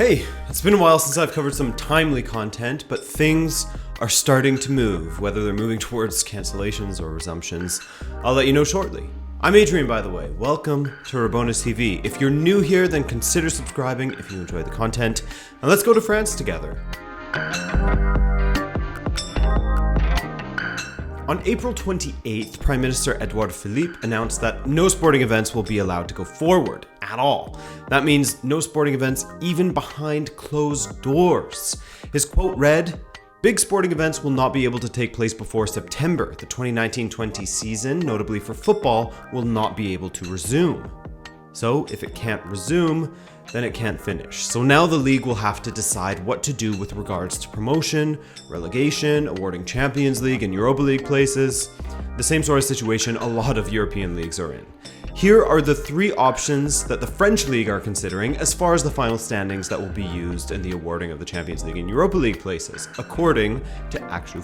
Hey, it's been a while since I've covered some timely content, but things are starting to move, whether they're moving towards cancellations or resumptions. I'll let you know shortly. I'm Adrian, by the way. Welcome to Rabona TV. If you're new here, then consider subscribing if you enjoy the content, and let's go to France together. On April 28th, Prime Minister Edouard Philippe announced that no sporting events will be allowed to go forward at all. That means no sporting events even behind closed doors. His quote read, "Big sporting events will not be able to take place before September. The 2019-20 season, notably for football, will not be able to resume." So if it can't resume, then it can't finish. So now the league will have to decide what to do with regards to promotion, relegation, awarding Champions League and Europa League places. The same sort of situation a lot of European leagues are in. Here are the three options that the French league are considering as far as the final standings that will be used in the awarding of the Champions League and Europa League places, according to Actu.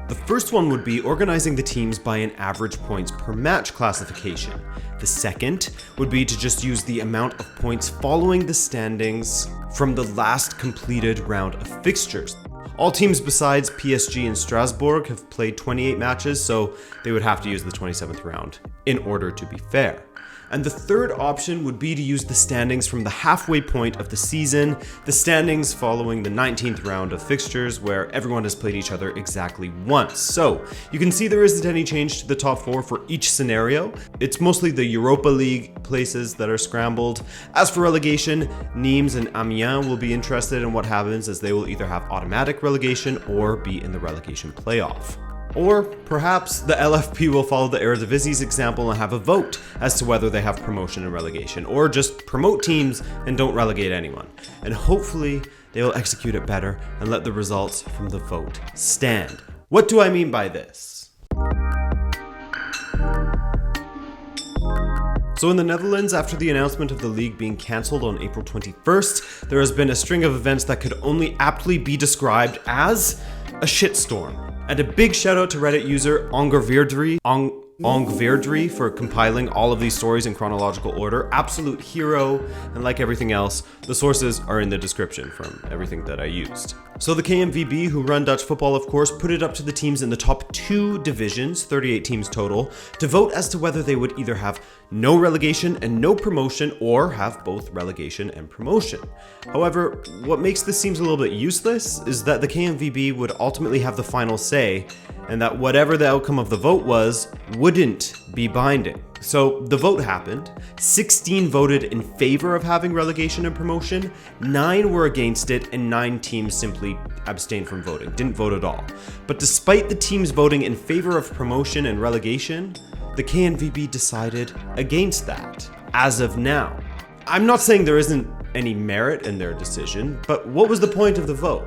The first one would be organizing the teams by an average points per match classification. The second would be to just use the amount of points following the standings from the last completed round of fixtures. All teams besides PSG and Strasbourg have played 28 matches, so they would have to use the 27th round in order to be fair. And the third option would be to use the standings from the halfway point of the season, the standings following the 19th round of fixtures where everyone has played each other exactly once. So you can see there isn't any change to the top four for each scenario. It's mostly the Europa League places that are scrambled. As for relegation, Nimes and Amiens will be interested in what happens, as they will either have automatic relegation or be in the relegation playoff. Or perhaps the LFP will follow the Eredivisie's example and have a vote as to whether they have promotion and relegation, or just promote teams and don't relegate anyone. And hopefully they will execute it better and let the results from the vote stand. What do I mean by this? So in the Netherlands, after the announcement of the league being cancelled on April 21st, there has been a string of events that could only aptly be described as a shitstorm. And a big shout out to Reddit user ongeveerdrie for compiling all of these stories in chronological order. Absolute hero, and like everything else, the sources are in the description from everything that I used. So the KNVB, who run Dutch football of course, put it up to the teams in the top two divisions, 38 teams total, to vote as to whether they would either have no relegation and no promotion, or have both relegation and promotion. However, what makes this seems a little bit useless is that the KNVB would ultimately have the final say, and that whatever the outcome of the vote was, wouldn't be binding. So the vote happened. 16 voted in favor of having relegation and promotion, 9 were against it, and 9 teams simply abstained from voting, didn't vote at all. But despite the teams voting in favor of promotion and relegation, the KNVB decided against that, as of now. I'm not saying there isn't any merit in their decision, but what was the point of the vote?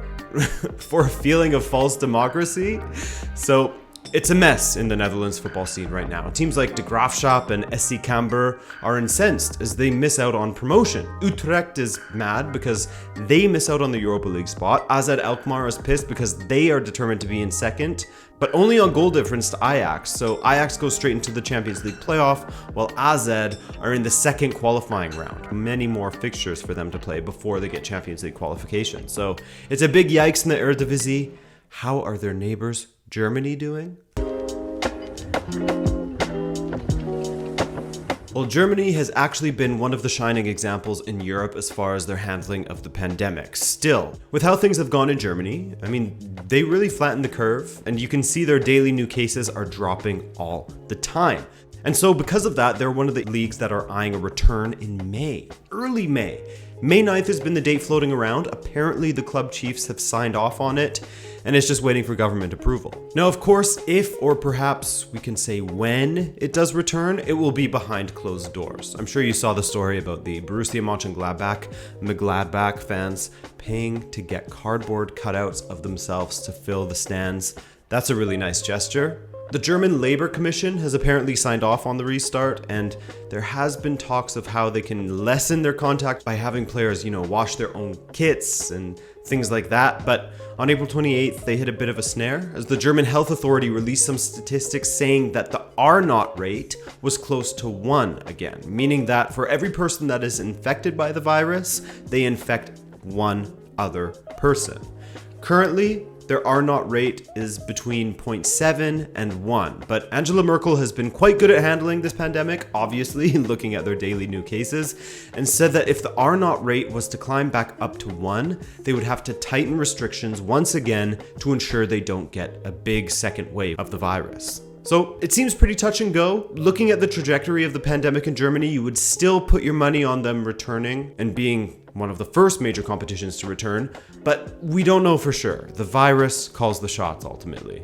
For a feeling of false democracy? So it's a mess in the Netherlands football scene right now. Teams like De Graafschap and SC Cambuur are incensed as they miss out on promotion. Utrecht is mad because they miss out on the Europa League spot. AZ Alkmaar is pissed because they are determined to be in second, but only on goal difference to Ajax. So Ajax goes straight into the Champions League playoff, while AZ are in the second qualifying round. Many more fixtures for them to play before they get Champions League qualification. So it's a big yikes in the Eredivisie. How are their neighbors Germany doing? Well, Germany has actually been one of the shining examples in Europe as far as their handling of the pandemic. Still, with how things have gone in Germany, I mean, they really flattened the curve, and you can see their daily new cases are dropping all the time. And so because of that, they're one of the leagues that are eyeing a return in May, early May. May 9th has been the date floating around. Apparently the club chiefs have signed off on it, and it's just waiting for government approval. Now, of course, if, or perhaps we can say when it does return, it will be behind closed doors. I'm sure you saw the story about the Borussia Mönchengladbach fans paying to get cardboard cutouts of themselves to fill the stands. That's a really nice gesture. The German Labor Commission has apparently signed off on the restart, and there has been talks of how they can lessen their contact by having players, wash their own kits and things like that. But on April 28th, they hit a bit of a snare as the German Health Authority released some statistics saying that the R0 rate was close to 1 again, meaning that for every person that is infected by the virus, they infect one other person. Currently, their R0 rate is between 0.7 and 1, but Angela Merkel has been quite good at handling this pandemic, obviously, looking at their daily new cases, and said that if the R0 rate was to climb back up to 1, they would have to tighten restrictions once again to ensure they don't get a big second wave of the virus. So it seems pretty touch and go. Looking at the trajectory of the pandemic in Germany, you would still put your money on them returning and being one of the first major competitions to return, but we don't know for sure. The virus calls the shots ultimately.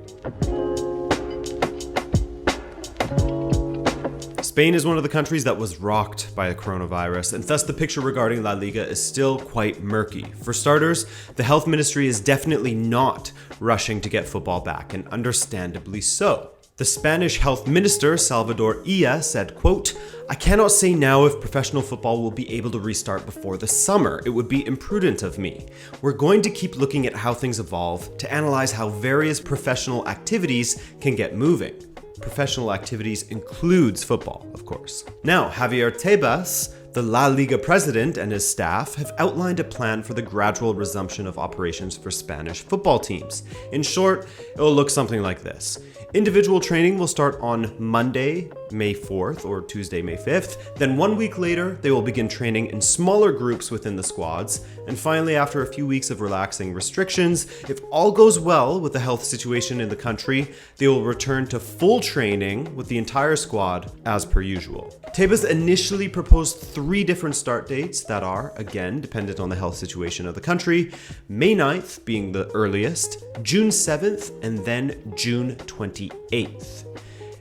Spain is one of the countries that was rocked by the coronavirus, and thus the picture regarding La Liga is still quite murky. For starters, the health ministry is definitely not rushing to get football back, and understandably so. The Spanish health minister, Salvador Illa, said, quote, "I cannot say now if professional football will be able to restart before the summer. It would be imprudent of me. We're going to keep looking at how things evolve to analyze how various professional activities can get moving." Professional activities includes football, of course. Now, Javier Tebas, the La Liga president, and his staff have outlined a plan for the gradual resumption of operations for Spanish football teams. In short, it will look something like this. Individual training will start on Monday, May 4th or Tuesday, May 5th. Then 1 week later, they will begin training in smaller groups within the squads. And finally, after a few weeks of relaxing restrictions, if all goes well with the health situation in the country, they will return to full training with the entire squad as per usual. Tebas initially proposed 3 different start dates that are, again, dependent on the health situation of the country. May 9th being the earliest, June 7th, and then June 28th.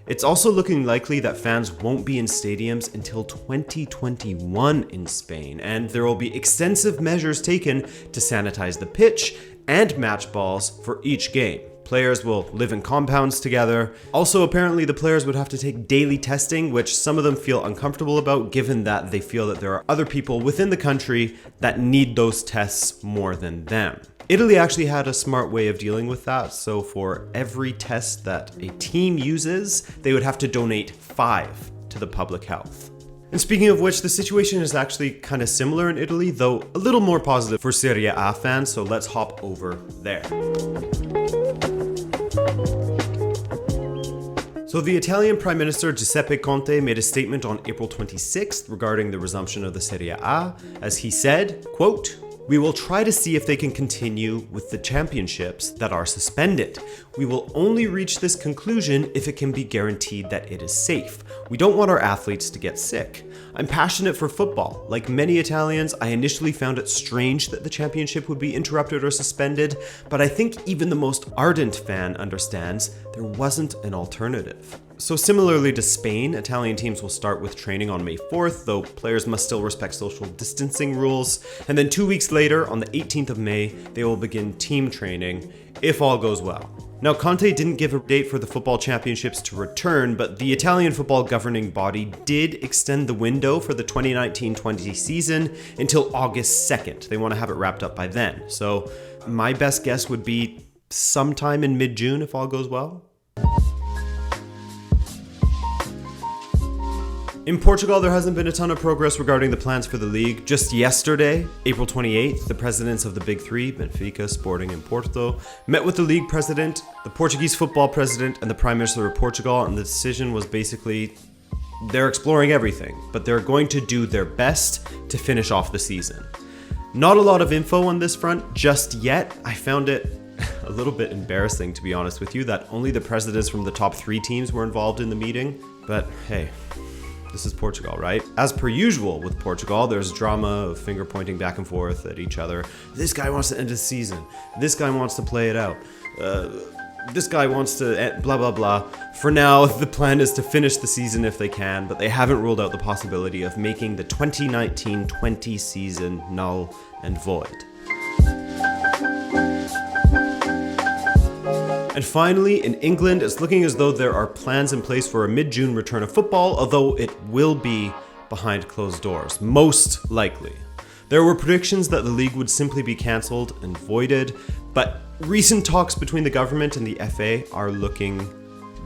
It's also looking likely that fans won't be in stadiums until 2021 in Spain, and there will be extensive measures taken to sanitize the pitch and match balls for each game. Players will live in compounds together. Also, apparently the players would have to take daily testing, which some of them feel uncomfortable about, given that they feel that there are other people within the country that need those tests more than them. Italy actually had a smart way of dealing with that, so for every test that a team uses, they would have to donate 5 to the public health. And speaking of which, the situation is actually kind of similar in Italy, though a little more positive for Serie A fans, so let's hop over there. So the Italian Prime Minister Giuseppe Conte made a statement on April 26th regarding the resumption of the Serie A, as he said, quote, "We will try to see if they can continue with the championships that are suspended. We will only reach this conclusion if it can be guaranteed that it is safe. We don't want our athletes to get sick. I'm passionate for football. Like many Italians, I initially found it strange that the championship would be interrupted or suspended, but I think even the most ardent fan understands there wasn't an alternative." So similarly to Spain, Italian teams will start with training on May 4th, though players must still respect social distancing rules. And then 2 weeks later, on the 18th of May, they will begin team training, if all goes well. Now, Conte didn't give a date for the football championships to return, but the Italian football governing body did extend the window for the 2019-20 season until August 2nd. They want to have it wrapped up by then. So my best guess would be sometime in mid-June if all goes well. In Portugal, there hasn't been a ton of progress regarding the plans for the league. Just yesterday, April 28th, the presidents of the Big Three, Benfica, Sporting, and Porto, met with the league president, the Portuguese football president, and the Prime Minister of Portugal, and the decision was basically they're exploring everything, but they're going to do their best to finish off the season. Not a lot of info on this front just yet. I found it a little bit embarrassing, to be honest with you, that only the presidents from the top 3 teams were involved in the meeting, but hey. This is Portugal, right? As per usual with Portugal, there's drama of finger pointing back and forth at each other. This guy wants to end the season. This guy wants to play it out. This guy wants to end, blah, blah, blah. For now, the plan is to finish the season if they can, but they haven't ruled out the possibility of making the 2019-20 season null and void. And finally, in England, it's looking as though there are plans in place for a mid-June return of football, although it will be behind closed doors, most likely. There were predictions that the league would simply be cancelled and voided, but recent talks between the government and the FA are looking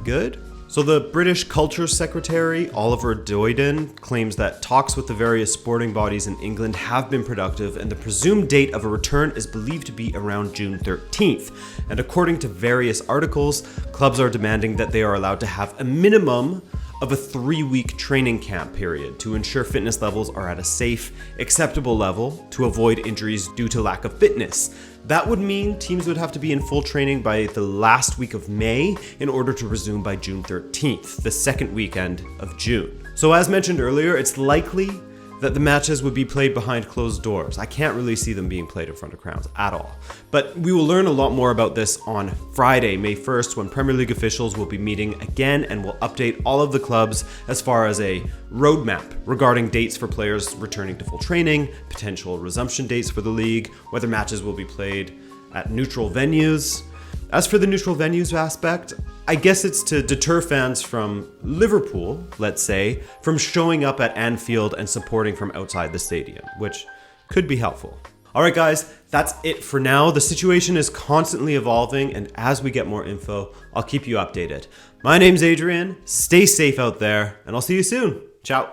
good. So the British Culture Secretary, Oliver Dowden, claims that talks with the various sporting bodies in England have been productive and the presumed date of a return is believed to be around June 13th. And according to various articles, clubs are demanding that they are allowed to have a minimum of a 3-week training camp period to ensure fitness levels are at a safe, acceptable level to avoid injuries due to lack of fitness. That would mean teams would have to be in full training by the last week of May in order to resume by June 13th, the second weekend of June. So as mentioned earlier, it's likely that the matches would be played behind closed doors. I can't really see them being played in front of crowds at all. But we will learn a lot more about this on Friday, May 1st, when Premier League officials will be meeting again and will update all of the clubs as far as a roadmap regarding dates for players returning to full training, potential resumption dates for the league, whether matches will be played at neutral venues. As for the neutral venues aspect, I guess it's to deter fans from Liverpool, let's say, from showing up at Anfield and supporting from outside the stadium, which could be helpful. All right, guys, that's it for now. The situation is constantly evolving, and as we get more info, I'll keep you updated. My name's Adrian. Stay safe out there, and I'll see you soon. Ciao.